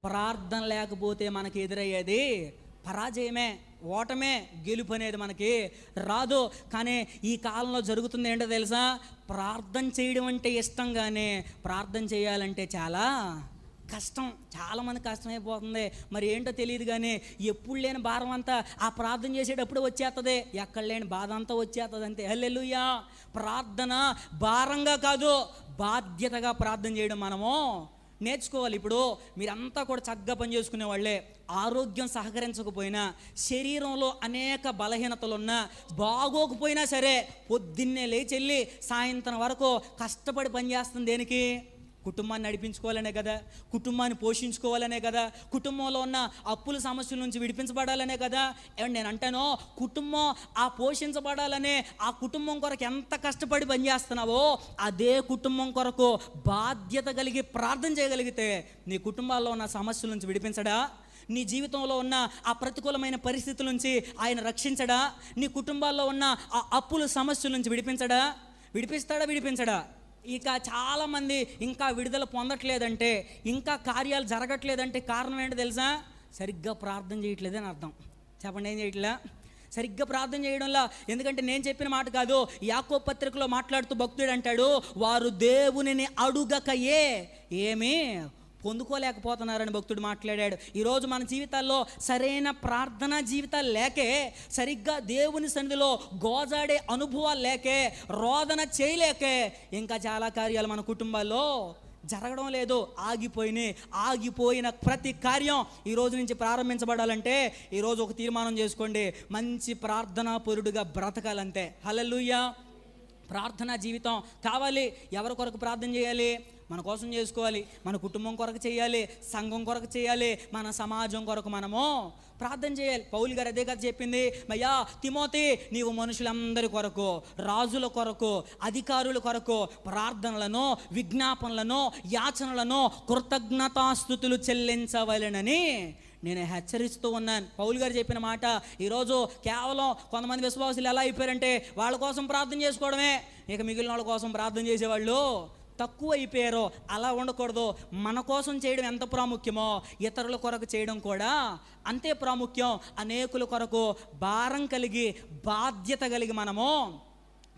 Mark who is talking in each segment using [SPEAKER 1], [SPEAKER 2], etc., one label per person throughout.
[SPEAKER 1] ప్రార్థన లేకపోతే మనకి ఎదురయ్యేది పరాజయమే, ఓటమే, గెలుపు అనేది మనకి రాదు. కానీ ఈ కాలంలో జరుగుతుంది ఏంటో తెలుసా? ప్రార్థన చేయడం అంటే ఇష్టంగానే ప్రార్థన చేయాలంటే చాలా కష్టం. చాలామంది కష్టమైపోతుంది. మరి ఏంటో తెలియదు కానీ ఎప్పుడు లేని భారం అంతా ఆ ప్రార్థన చేసేటప్పుడు వచ్చేస్తుంది, ఎక్కడ లేని బాధ అంతా వచ్చేస్తుంది అంతే. హల్లెలూయా. ప్రార్థన భారంగా కాదు, బాధ్యతగా ప్రార్థన చేయడం మనము నేర్చుకోవాలి. ఇప్పుడు మీరంతా కూడా చక్కగా పని చేసుకునే వాళ్ళే, ఆరోగ్యం సహకరించకపోయినా, శరీరంలో అనేక బలహీనతలు ఉన్నా, బాగోకపోయినా సరే పొద్దున్నే లేచెళ్ళి సాయంత్రం వరకు కష్టపడి పనిచేస్తుంది దేనికి? కుటుంబాన్ని నడిపించుకోవాలనే కదా, కుటుంబాన్ని పోషించుకోవాలనే కదా, కుటుంబంలో ఉన్న అప్పుల సమస్యల నుంచి విడిపించబడాలనే కదా. ఏమంటే నేను అంటాను, కుటుంబం ఆ పోషించబడాలనే ఆ కుటుంబం కొరకు ఎంత కష్టపడి పనిచేస్తున్నావో అదే కుటుంబం కొరకు బాధ్యత కలిగి ప్రార్థన చేయగలిగితే నీ కుటుంబాల్లో ఉన్న సమస్యల నుంచి విడిపించడా? నీ జీవితంలో ఉన్న ఆ ప్రతికూలమైన పరిస్థితుల నుంచి ఆయన రక్షించడా? నీ కుటుంబాల్లో ఉన్న ఆ అప్పుల సమస్యల నుంచి విడిపించడా? ఇక చాలామంది ఇంకా విడుదల పొందట్లేదంటే, ఇంకా కార్యాలు జరగట్లేదంటే కారణం ఏంటో తెలుసా? సరిగ్గా ప్రార్థన చేయట్లేదని అర్థం. చెప్పండి, ఏం చేయట్లే? సరిగ్గా ప్రార్థన చేయడంలో. ఎందుకంటే నేను చెప్పిన మాట కాదు, యాకోబు పత్రికలో మాట్లాడుతూ భక్తుడు అంటాడు, వారు దేవునిని అడుగకయే ఏమీ పొందుకోలేకపోతున్నారని భక్తుడు మాట్లాడాడు. ఈరోజు మన జీవితాల్లో సరైన ప్రార్థనా జీవితాలు లేకే, సరిగ్గా దేవుని సన్నిధిలో గోజాడే అనుభవాలు లేకే, రోదన చేయలేకే ఇంకా చాలా కార్యాలు మన కుటుంబాల్లో జరగడం లేదు. ఆగిపోయిన ప్రతి కార్యం ఈరోజు నుంచి ప్రారంభించబడాలంటే ఈరోజు ఒక తీర్మానం చేసుకోండి, మంచి ప్రార్థనా పరుడుగా బ్రతకాలంతే. హల్లెలూయా. ప్రార్థనా జీవితం కావాలి. ఎవరి కొరకు ప్రార్థన చేయాలి? మన కోసం చేసుకోవాలి, మన కుటుంబం కొరకు చేయాలి, సంఘం కొరకు చేయాలి, మన సమాజం కొరకు మనము ప్రార్థన చేయాలి. పౌలు గారు అదే కదా చెప్పింది, అయ్యా తిమోతి, నీవు మనుషులందరి కొరకు, రాజుల కొరకు, అధికారుల కొరకు ప్రార్థనలను, విజ్ఞాపనలను, యాచనలను, కృతజ్ఞతాస్తుతులు చెల్లించవలెనని నేను హెచ్చరిస్తూ ఉన్నాను. పౌలు గారు చెప్పిన మాట. ఈరోజు కేవలం కొంతమంది విశ్వాసులు ఎలా అయిపోయారంటే వాళ్ళ కోసం ప్రార్థన చేసుకోవడమే, ఇక మిగిలిన వాళ్ళ కోసం ప్రార్థన చేసేవాళ్ళు తక్కువ అయిపోయారు. అలా ఉండకూడదు. మన కోసం చేయడం ఎంత ప్రాముఖ్యమో ఇతరుల కొరకు చేయడం కూడా అంతే ప్రాముఖ్యం. అనేకుల కొరకు భారం కలిగి, బాధ్యత కలిగి మనము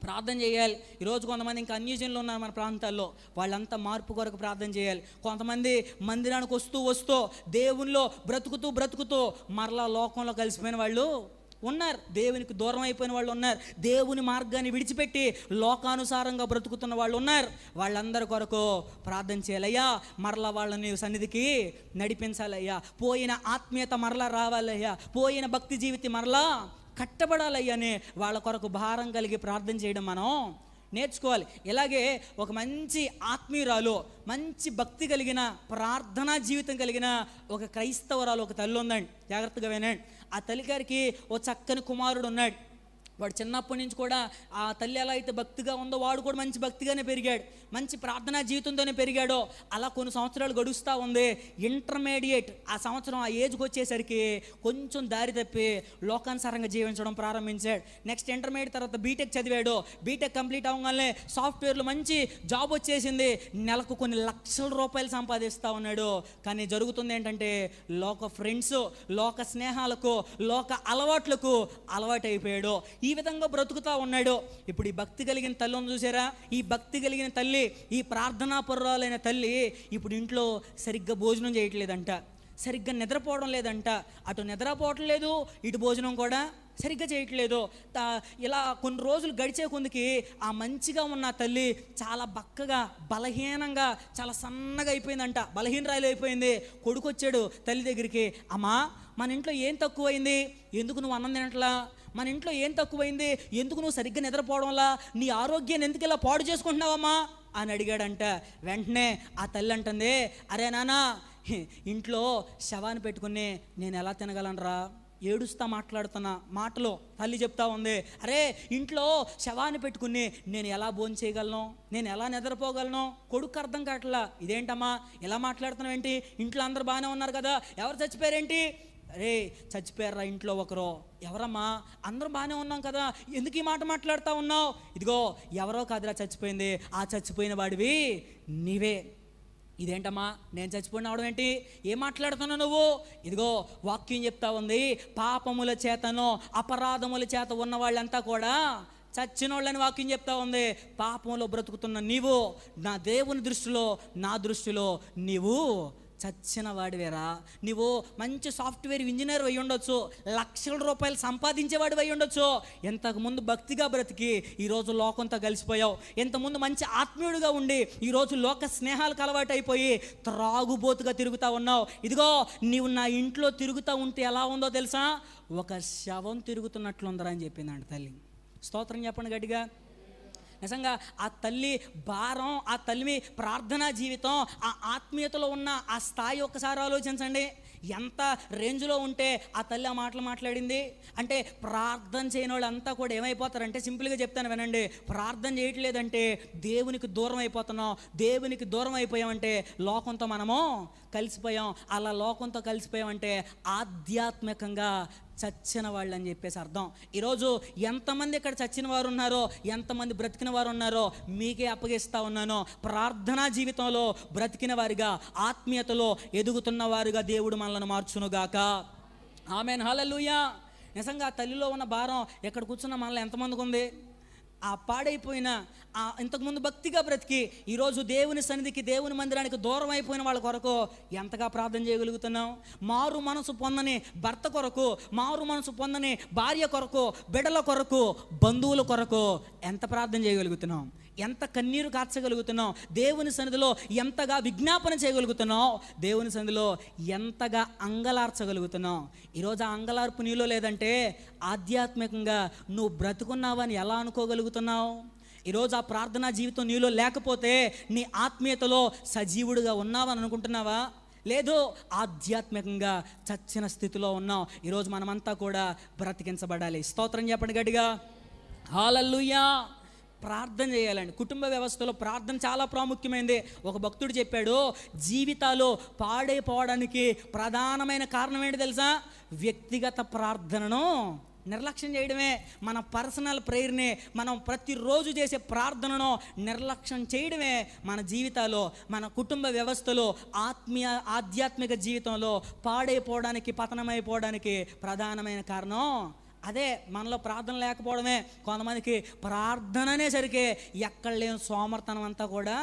[SPEAKER 1] ప్రార్థన చేయాలి. ఈరోజు కొంతమంది ఇంకా అన్యజనులు ఉన్నారు మన ప్రాంతాల్లో, వాళ్ళంతా మార్పు కొరకు ప్రార్థన చేయాలి. కొంతమంది మందిరానికి వస్తూ దేవునిలో బ్రతుకుతూ మరలా లోకంలో కలిసిపోయిన వాళ్ళు ఉన్నారు, దేవునికి దూరం అయిపోయిన వాళ్ళు ఉన్నారు, దేవుని మార్గాన్ని విడిచిపెట్టి లోకానుసారంగా బ్రతుకుతున్న వాళ్ళు ఉన్నారు. వాళ్ళందరి కొరకు ప్రార్థన చేయాలయ్యా. మరలా వాళ్ళని సన్నిధికి నడిపించాలయ్యా. పోయిన ఆత్మీయత మరలా రావాలయ్యా. పోయిన భక్తి జీవితం మరలా కట్టబడాలయ్యానే వాళ్ళ కొరకు భారం కలిగి ప్రార్థన చేయడం మనం నేర్చుకోవాలి. ఇలాగే ఒక మంచి ఆత్మీయురాలు, మంచి భక్తి కలిగిన, ప్రార్థనా జీవితం కలిగిన ఒక క్రైస్తవరాలు ఒక తల్లి ఉందండి. జాగ్రత్తగా వినండి. ఆ తల్లిగారికి ఓ చక్కని కుమారుడు ఉన్నాడు. వాడు చిన్నప్పటి నుంచి కూడా ఆ తల్లి ఎలా అయితే భక్తిగా ఉందో వాడు కూడా మంచి భక్తిగానే పెరిగాడు, మంచి ప్రార్థనా జీవితంతోనే పెరిగాడో. అలా కొన్ని సంవత్సరాలు గడుస్తూ ఉంది. ఇంటర్మీడియట్ ఆ సంవత్సరం ఆ ఏజ్కి వచ్చేసరికి కొంచెం దారి తప్పి లోకానుసారంగా జీవించడం ప్రారంభించాడు. నెక్స్ట్ ఇంటర్మీడియట్ తర్వాత బీటెక్ చదివాడు. బీటెక్ కంప్లీట్ అవ్వగానే సాఫ్ట్వేర్లో మంచి జాబ్ వచ్చేసింది. నెలకు కొన్ని లక్షల రూపాయలు సంపాదిస్తూ ఉన్నాడు. కానీ జరుగుతుంది ఏంటంటే లోక ఫ్రెండ్స్, లోక స్నేహాలకు, లోక అలవాట్లకు అలవాటు అయిపోయాడు. ఈ విధంగా బ్రతుకుతూ ఉన్నాడు. ఇప్పుడు ఈ భక్తి కలిగిన తల్లి ఉంది చూసారా, ఈ భక్తి కలిగిన తల్లి, ఈ ప్రార్థనా పరురాలైన తల్లి ఇప్పుడు ఇంట్లో సరిగ్గా భోజనం చేయట్లేదంట, సరిగ్గా నిద్రపోవడం లేదంట. అటు నిద్రపోవటం లేదు, ఇటు భోజనం కూడా సరిగ్గా చేయట్లేదు. ఇలా కొన్ని రోజులు గడిచే కొందికి ఆ మంచిగా ఉన్న తల్లి చాలా బక్కగా, బలహీనంగా, చాలా సన్నగా అయిపోయిందంట. బలహీనరాలు అయిపోయింది. కొడుకు వచ్చాడు తల్లి దగ్గరికి, అమ్మా మన ఇంట్లో ఏం తక్కువైంది, ఎందుకు నువ్వు అన్నం తినట్లా? మన ఇంట్లో ఏం తక్కువైంది, ఎందుకు నువ్వు సరిగ్గా నిద్రపోవడంలా, నీ ఆరోగ్యాన్ని ఎందుకు ఇలా పాడు చేసుకుంటున్నావమ్మా అని అడిగాడంట. వెంటనే ఆ తల్లి అంటుంది, అరే నానా, ఇంట్లో శవాన్ని పెట్టుకుని నేను ఎలా తినగలనరా? ఏడుస్తా మాట్లాడుతున్న మాటలో తల్లి చెప్తా ఉంది, అరే ఇంట్లో శవాన్ని పెట్టుకుని నేను ఎలా భోజనం చేయగలను, నేను ఎలా నిద్రపోగలను? కొడుకు అర్థం కావట్లా. ఇదేంటమ్మా ఇలా మాట్లాడుతున్నావు ఏంటి? ఇంట్లో అందరు బాగానే ఉన్నారు కదా, ఎవరు చచ్చిపోయారేంటి? అరే చచ్చిపోయారా ఇంట్లో ఒకరు? ఎవరమ్మా? అందరం బాగానే ఉన్నాం కదా, ఎందుకు ఈ మాట మాట్లాడుతూ ఉన్నావు? ఇదిగో ఎవరో కాదురా చచ్చిపోయింది, ఆ చచ్చిపోయిన వాడివి నీవే. ఇదేంటమ్మా నేను చచ్చిపోయిన అవడం ఏంటి, ఏం మాట్లాడుతున్నావు నువ్వు? ఇదిగో వాక్యం చెప్తా ఉంది, పాపముల చేతనో అపరాధముల చేత ఉన్న వాళ్ళంతా కూడా చచ్చిన వాళ్ళని వాక్యం చెప్తా ఉంది. పాపంలో బ్రతుకుతున్న నీవు నా దేవుని దృష్టిలో, నా దృష్టిలో నీవు చచ్చిన వాడివేరా. నీవు మంచి సాఫ్ట్వేర్ ఇంజనీర్ అయి ఉండొచ్చు, లక్షల రూపాయలు సంపాదించేవాడు అయి ఉండొచ్చు. ఇంతకుముందు భక్తిగా బ్రతికి ఈరోజు లోకంతో కలిసిపోయావు. ఇంతకుముందు మంచి ఆత్మీయుడిగా ఉండి ఈరోజు లోక స్నేహాలకు అలవాటు అయిపోయి త్రాగుబోతుగా తిరుగుతూ ఉన్నావు. ఇదిగో నీవు నా ఇంట్లో తిరుగుతూ ఉంటే ఎలా ఉందో తెలుసా? ఒక శవం తిరుగుతున్నట్లుందరా అని చెప్పిందంట తల్లి. స్తోత్రం చెప్పండి గట్టిగా. నిజంగా ఆ తల్లి భారం, ఆ తల్లి ప్రార్థనా జీవితం, ఆ ఆత్మీయతలో ఉన్న ఆ స్థాయి ఒక్కసారి ఆలోచించండి. ఎంత రేంజ్లో ఉంటే ఆ తల్లి ఆ మాటలు మాట్లాడింది అంటే, ప్రార్థన చేయని వాళ్ళు అంతా కూడా ఏమైపోతారంటే, సింపుల్గా చెప్తాను వినండి, ప్రార్థన చేయట్లేదంటే దేవునికి దూరం అయిపోతున్నాం. దేవునికి దూరం అయిపోయామంటే లోకంతో మనము కలిసిపోయాం. అలా లోకంతో కలిసిపోయామంటే ఆధ్యాత్మికంగా చచ్చిన వాళ్ళు అని చెప్పేసి అర్థం. ఈరోజు ఎంతమంది ఇక్కడ చచ్చిన వారు ఉన్నారో, ఎంతమంది బ్రతికిన వారు ఉన్నారో మీకే అప్పగిస్తూ ఉన్నాను. ప్రార్థనా జీవితంలో బ్రతికిన వారిగా, ఆత్మీయతలో ఎదుగుతున్న వారుగా దేవుడు మనల్ని మార్చునుగాక. ఆమేన్, హల్లెలూయా. నిజంగా తల్లిలో ఉన్న భారం ఎక్కడ కూర్చున్న మనలో ఎంతమందికి ఉంది? ఆ పాడైపోయిన, ఆ ఇంతకుముందు భక్తిగా బ్రతికి ఈరోజు దేవుని సన్నిధికి, దేవుని మందిరానికి దూరం అయిపోయిన వాళ్ళ కొరకు ఎంతగా ప్రార్థన చేయగలుగుతున్నాం? మారు మనసు పొందని భర్త కొరకు, మారు మనసు పొందని భార్య కొరకు, బిడ్డల కొరకు, బంధువుల కొరకు ఎంత ప్రార్థన చేయగలుగుతున్నాం? ఎంత కన్నీరు కార్చగలుగుతున్నాం? దేవుని సన్నిధిలో ఎంతగా విజ్ఞాపన చేయగలుగుతున్నాం? దేవుని సన్నిధిలో ఎంతగా అంగలార్చగలుగుతున్నాం? ఈరోజు ఆ అంగలార్పు నీలో లేదంటే ఆధ్యాత్మికంగా నువ్వు బ్రతుకున్నావని ఎలా అనుకోగలుగుతున్నావు? ఈరోజు ఆ ప్రార్థనా జీవితం నీలో లేకపోతే నీ ఆత్మీయతలో సజీవుడిగా ఉన్నావని అనుకుంటున్నావా? లేదు, ఆధ్యాత్మికంగా చచ్చిన స్థితిలో ఉన్నాం. ఈరోజు మనమంతా కూడా బ్రతికించబడాలి. స్తోత్రం చెప్పండి గట్టిగా. హల్లెలూయా. ప్రార్థన చేయాలండి. కుటుంబ వ్యవస్థలో ప్రార్థన చాలా ప్రాముఖ్యమైనది. ఒక భక్తుడు చెప్పాడు, జీవితాలు పాడైపోవడానికి ప్రధానమైన కారణం ఏంటి తెలుసా? వ్యక్తిగత ప్రార్థనను నిర్లక్ష్యం చేయడమే. మన పర్సనల్ ప్రేయర్ని, మనం ప్రతిరోజు చేసే ప్రార్థనను నిర్లక్ష్యం చేయడమే మన జీవితాల్లో, మన కుటుంబ వ్యవస్థలో, ఆధ్యాత్మిక జీవితంలో పాడైపోవడానికి, పతనమైపోవడానికి ప్రధానమైన కారణం అదే. మనలో ప్రార్థన లేకపోవడమే. కొంతమందికి ప్రార్థననే సరికే ఎక్కడ లేని సోమర్తనం అంతా కూడా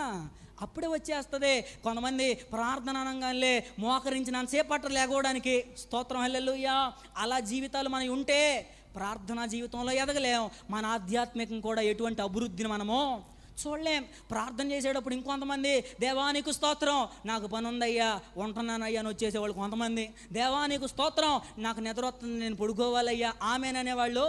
[SPEAKER 1] అప్పుడే వచ్చేస్తుంది. కొంతమంది ప్రార్థన అనగానే మోకరించినంతసేపు పట్టరు లేకపోవడానికి. స్తోత్రం, హల్లెలూయా. అలా జీవితాలు మనవి ఉంటే ప్రార్థనా జీవితంలో ఎదగలేం. మన ఆధ్యాత్మికం కూడా ఎటువంటి అభివృద్ధిని మనము చూడలేం. ప్రార్థన చేసేటప్పుడు ఇంకొంతమంది, దేవానికి స్తోత్రం, నాకు పని ఉందయ్యా, ఉంటున్నానయ్యా అని వచ్చేసేవాళ్ళు కొంతమంది. దేవానికి స్తోత్రం, నాకు నిద్ర వస్తుంది, నేను పడుకోవాలయ్యా, ఆమెననేవాళ్ళు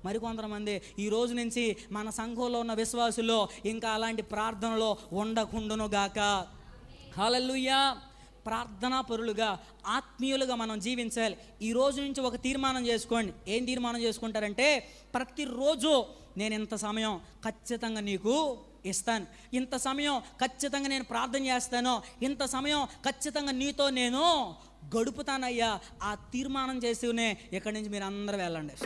[SPEAKER 1] మరికొంతమంది. ఈ రోజు నుంచి మన సంఘంలో ఉన్న విశ్వాసుల్లో ఇంకా అలాంటి ప్రార్థనలో ఉండకుండునుగాక. హల్లెలూయా. ప్రార్థనా పరులుగా, ఆత్మీయులుగా మనం జీవించాలి. ఈ రోజు నుంచి ఒక తీర్మానం చేసుకోండి. ఏం తీర్మానం చేసుకుంటారంటే, ప్రతిరోజు నేను ఇంత సమయం ఖచ్చితంగా నీకు ఇస్తాను, ఇంత సమయం ఖచ్చితంగా నేను ప్రార్థన చేస్తాను, ఇంత సమయం ఖచ్చితంగా నీతో నేను గడుపుతానయ్యా. ఆ తీర్మానం చేస్తూనే ఇక్కడి నుంచి మీరు అందరూ వెళ్ళండి.